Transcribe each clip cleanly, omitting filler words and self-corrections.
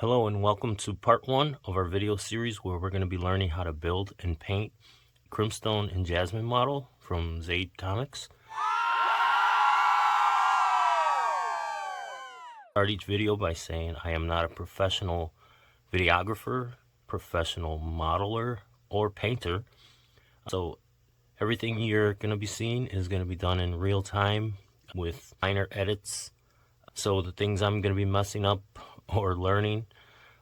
Hello and welcome to part 1 of our video series where we're going to be learning how to build and paint Crimstone and Jasmine model from Zaid Comics. Start each video by saying I am not a professional videographer, professional modeler, or painter. So everything you're going to be seeing is going to be done in real time with minor edits. So the things I'm going to be messing up or learning,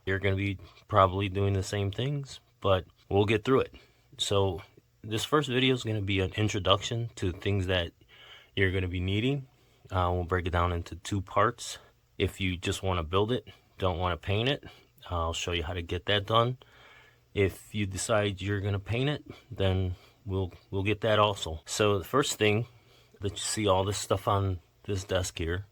you're going to be probably doing the same things, but we'll get through it. So this first video is going to be an introduction to things that you're going to be needing. We'll break it down into 2 parts. If you just want to build it, don't want to paint it, I'll show you how to get that done. If you decide you're going to paint it, then we'll get that also. So the first thing that you see all this stuff on this desk here,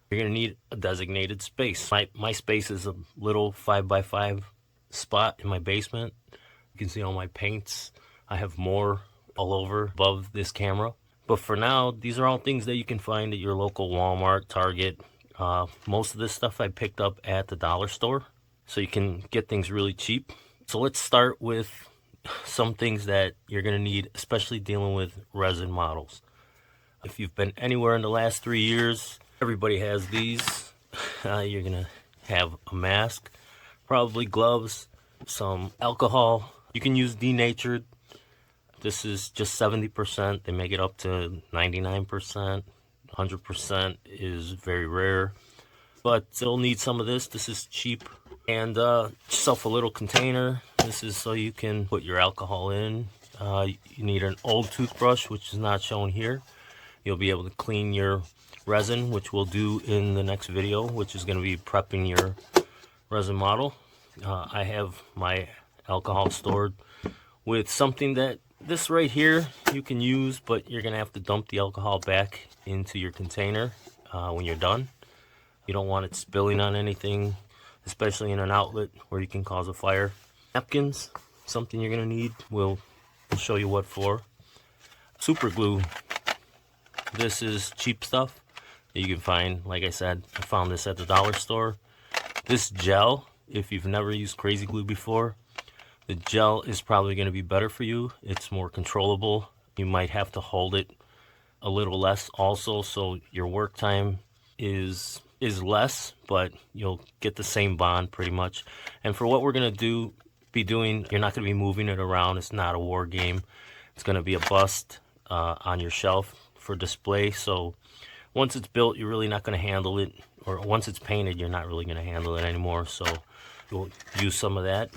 you're going to need a designated space. My space is a little 5x5 spot in my basement. You can see all my paints. I have more all over above this camera. But for now, these are all things that you can find at your local Walmart, Target. Most of this stuff I picked up at the dollar store, so you can get things really cheap. So let's start with some things that you're going to need, especially dealing with resin models. If you've been anywhere in the last 3 years, everybody has these. You're going to have a mask, probably gloves, some alcohol. You can use denatured. This is just 70%. They make it up to 99%. 100% is very rare. But you'll need some of this. This is cheap. And yourself a little container. This is so you can put your alcohol in. You need an old toothbrush, which is not shown here. You'll be able to clean your resin, which we'll do in the next video, which is going to be prepping your resin model. I have my alcohol stored with something that this right here you can use, but you're going to have to dump the alcohol back into your container when you're done. You don't want it spilling on anything, especially in an outlet where you can cause a fire. Napkins, something you're going to need. We'll show you what for. Super glue. This is cheap stuff that you can find. Like I said, I found this at the dollar store. This gel, if you've never used crazy glue before, the gel is probably going to be better for you. It's more controllable. You might have to hold it a little less also, so your work time is less, but you'll get the same bond pretty much. And for what we're going to be doing, you're not going to be moving it around. It's not a war game. It's going to be a bust on your shelf for display. So once it's built, you're really not going to handle it, or once it's painted, you're not really going to handle it anymore. So you'll use some of that.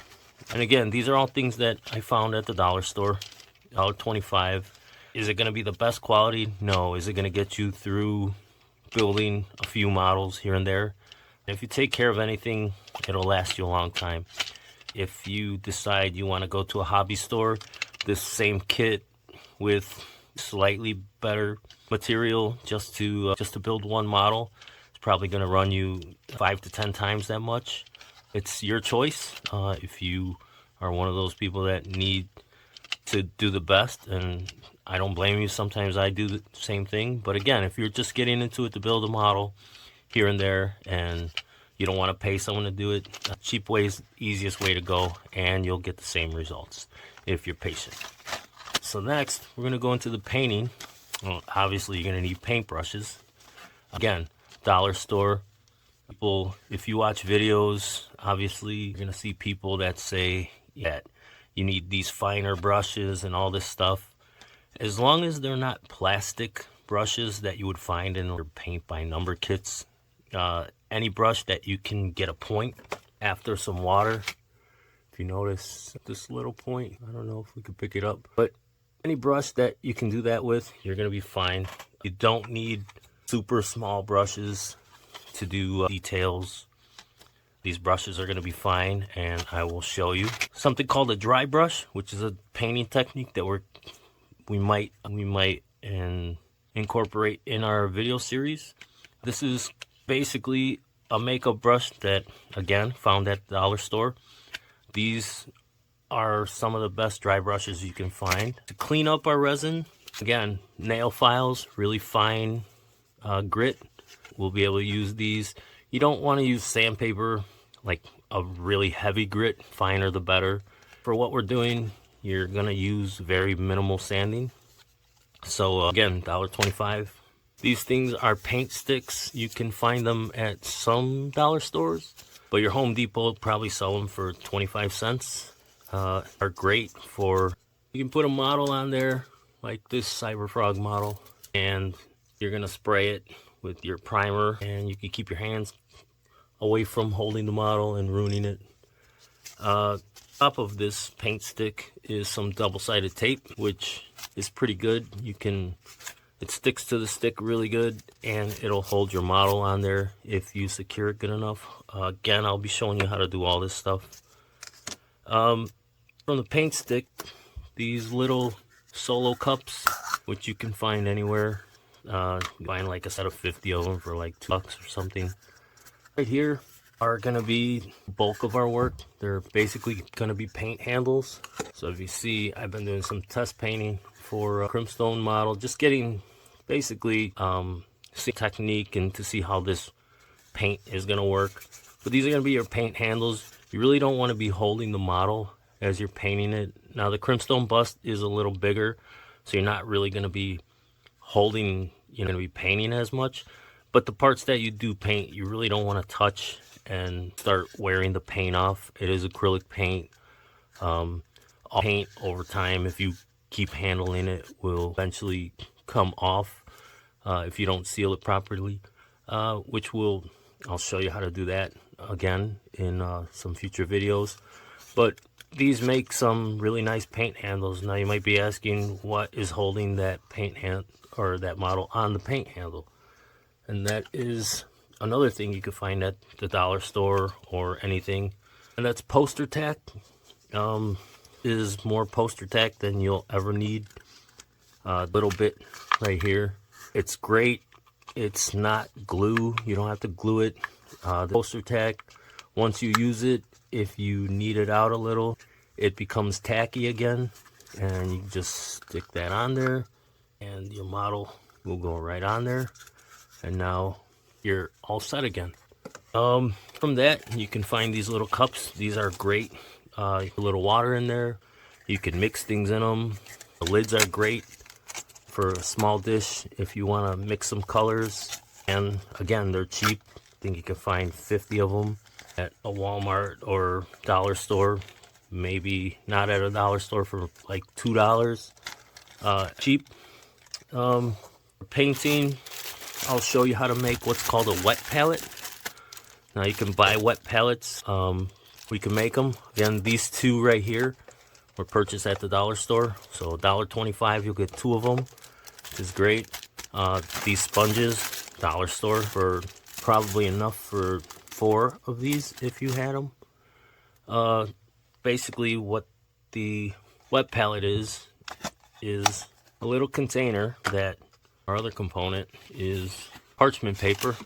And again, these are all things that I found at the dollar store, $1.25. Is it going to be the best quality? No. Is it going to get you through building a few models here and there? If you take care of anything, it'll last you a long time. If you decide you want to go to a hobby store, this same kit with slightly better material just to build one model, it's probably going to run you 5 to 10 times that much. It's your choice. If you are one of those people that need to do the best, and I don't blame you. Sometimes I do the same thing. But again, if you're just getting into it to build a model here and there, and you don't want to pay someone to do it, a cheap way is the easiest way to go, and you'll get the same results if you're patient. So next, we're going to go into the painting. Well, obviously, you're going to need paintbrushes. Again, dollar store. People, if you watch videos, obviously, you're going to see people that say that you need these finer brushes and all this stuff. As long as they're not plastic brushes that you would find in your paint by number kits, any brush that you can get a point after some water. If you notice this little point, I don't know if we could pick it up, but any brush that you can do that with, you're going to be fine. You don't need super small brushes to do details. These brushes are going to be fine, and I will show you something called a dry brush, which is a painting technique that we might incorporate in our video series. This is basically a makeup brush that, again, found at the dollar store. These are some of the best dry brushes you can find. To clean up our resin, again, nail files, really fine grit. We'll be able to use these. You don't want to use sandpaper like a really heavy grit, finer the better. For what we're doing, you're gonna use very minimal sanding. So again, $1.25. These things are paint sticks. You can find them at some dollar stores, but your Home Depot will probably sell them for 25 cents. Are great for, you can put a model on there like this Cyberfrog model, and you're gonna spray it with your primer, and you can keep your hands away from holding the model and ruining it. Top of this paint stick is some double-sided tape, which is pretty good. It sticks to the stick really good, and it'll hold your model on there if you secure it good enough. Again, I'll be showing you how to do all this stuff. From the paint stick, these little solo cups, which you can find anywhere. Find like a set of 50 of them for like $2 or something. Right here are going to be the bulk of our work. They're basically going to be paint handles. So if you see, I've been doing some test painting for a Crimstone model, just getting basically see technique and to see how this paint is going to work. But these are going to be your paint handles. You really don't want to be holding the model as you're painting it. Now the Crimstone bust is a little bigger, so you're not really going to be holding, you're going to be painting as much. But the parts that you do paint, you really don't want to touch and start wearing the paint off. It is acrylic paint. All paint over time, if you keep handling it, will eventually come off if you don't seal it properly, I'll show you how to do that again in some future videos. But these make some really nice paint handles. Now you might be asking, what is holding that paint hand or that model on the paint handle? And that is another thing you can find at the dollar store or anything, and that's poster tack. Is more poster tack than you'll ever need. A little bit right here. It's great. It's not glue. You don't have to glue it. The poster tack, once you use it, if you knead it out a little, it becomes tacky again, and you just stick that on there, and your model will go right on there, and now you're all set again. From that, you can find these little cups. These are great. A little water in there. You can mix things in them. The lids are great for a small dish if you want to mix some colors. And again, they're cheap. I think you can find 50 of them at a Walmart or dollar store. Maybe not at a dollar store for like $2. Cheap. For painting, I'll show you how to make what's called a wet palette. Now you can buy wet palettes. We can make them. Again, these two right here were purchased at the dollar store. So $1.25, you'll get 2 of them, which is great. These sponges, dollar store, for probably enough for 4 of these if you had them. Basically what the wet palette is a little container that our other component is parchment paper.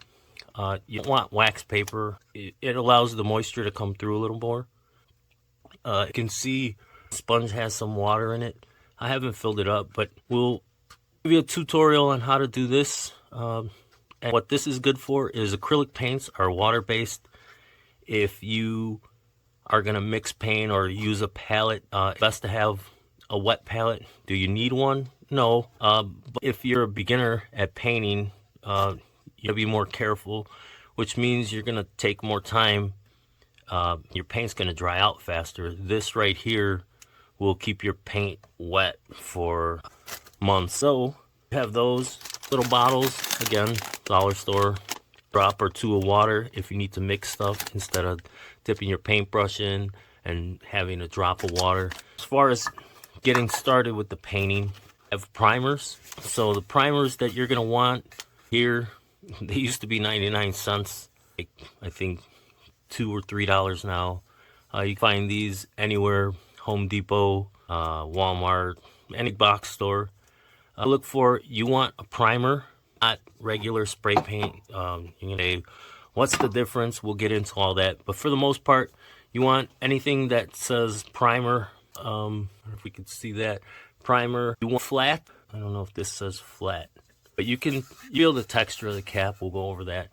You don't want wax paper. It allows the moisture to come through a little more. You can see the sponge has some water in it. I haven't filled it up, but we'll give you a tutorial on how to do this. And what this is good for is acrylic paints are water-based. If you are going to mix paint or use a palette, best to have a wet palette. Do you need one? No. But if you're a beginner at painting, you'll be more careful, which means you're going to take more time. Your paint's going to dry out faster. This right here will keep your paint wet for months. So you have those little bottles, again, dollar store, drop or 2 of water if you need to mix stuff instead of dipping your paintbrush in and having a drop of water. As far as getting started with the painting, I have primers. So the primers that you're going to want here, they used to be 99 cents. I think $2 or $3 now. You can find these anywhere, Home Depot, Walmart, any box store. Look for, you want a primer, not regular spray paint. You're gonna say, what's the difference? We'll get into all that. But for the most part, you want anything that says primer. If we could see that. Primer. You want flat. I don't know if this says flat. But you can feel the texture of the cap. We'll go over that.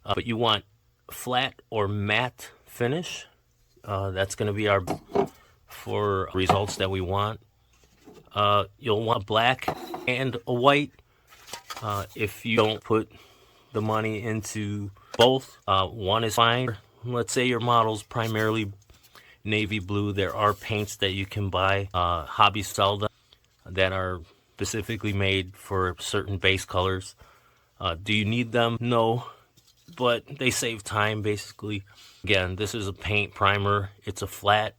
But you want flat or matte finish. That's going to be our for results that we want. You'll want black and a white. If you don't put the money into both, one is fine. Let's say your model's primarily navy blue. There are paints that you can buy, hobbies sell them, that are specifically made for certain base colors. Do you need them? No, but they save time basically. Again, this is a paint primer. It's a flat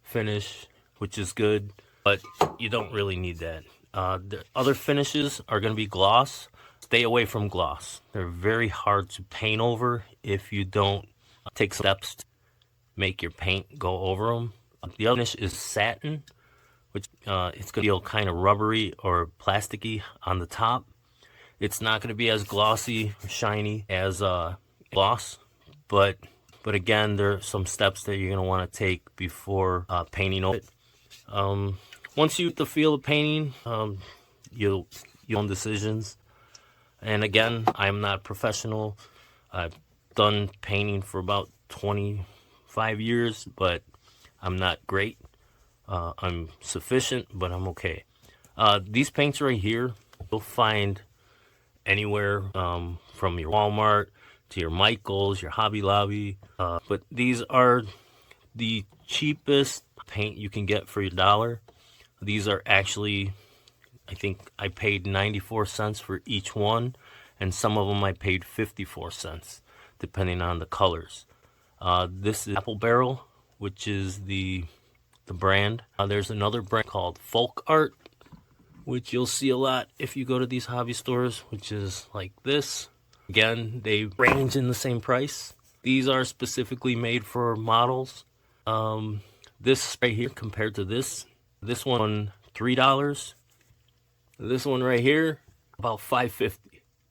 finish, which is good, but you don't really need that. The other finishes are going to be gloss. Stay away from gloss. They're very hard to paint over if you don't take steps to make your paint go over them. The other finish is satin, which it's going to feel kind of rubbery or plasticky on the top. It's not going to be as glossy or shiny as gloss, but again, there are some steps that you're going to want to take before painting over it. Once you get the feel of painting, you'll own decisions. And again, I'm not professional. I've done painting for about 25 years, but I'm not great. I'm sufficient, but I'm okay. These paints right here, you'll find anywhere from your Walmart to your Michaels, your Hobby Lobby. But these are the cheapest paint you can get for your dollar. These are actually, I think I paid 94 cents for each one, and some of them I paid 54 cents, depending on the colors. This is Apple Barrel, which is the brand. There's another brand called Folk Art, which you'll see a lot if you go to these hobby stores, which is like this. Again, they range in the same price. These are specifically made for models. This right here compared to this one $3. This one right here about $5.50.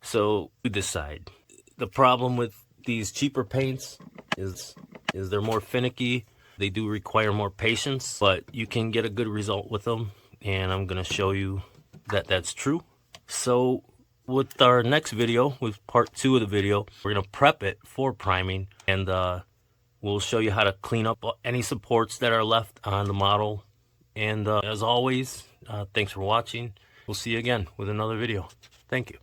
So you decide. The problem with these cheaper paints is they're more finicky. They do require more patience, but you can get a good result with them, and I'm going to show you that that's true. So with our next video, with part 2 of the video, we're going to prep it for priming, and we'll show you how to clean up any supports that are left on the model. And as always, thanks for watching. We'll see you again with another video. Thank you.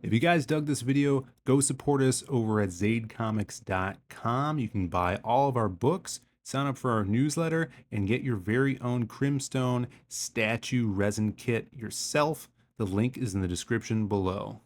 If you guys dug this video, go support us over at zaidcomics.com. You can buy all of our books, sign up for our newsletter, and get your very own Crimstone statue resin kit yourself. The link is in the description below.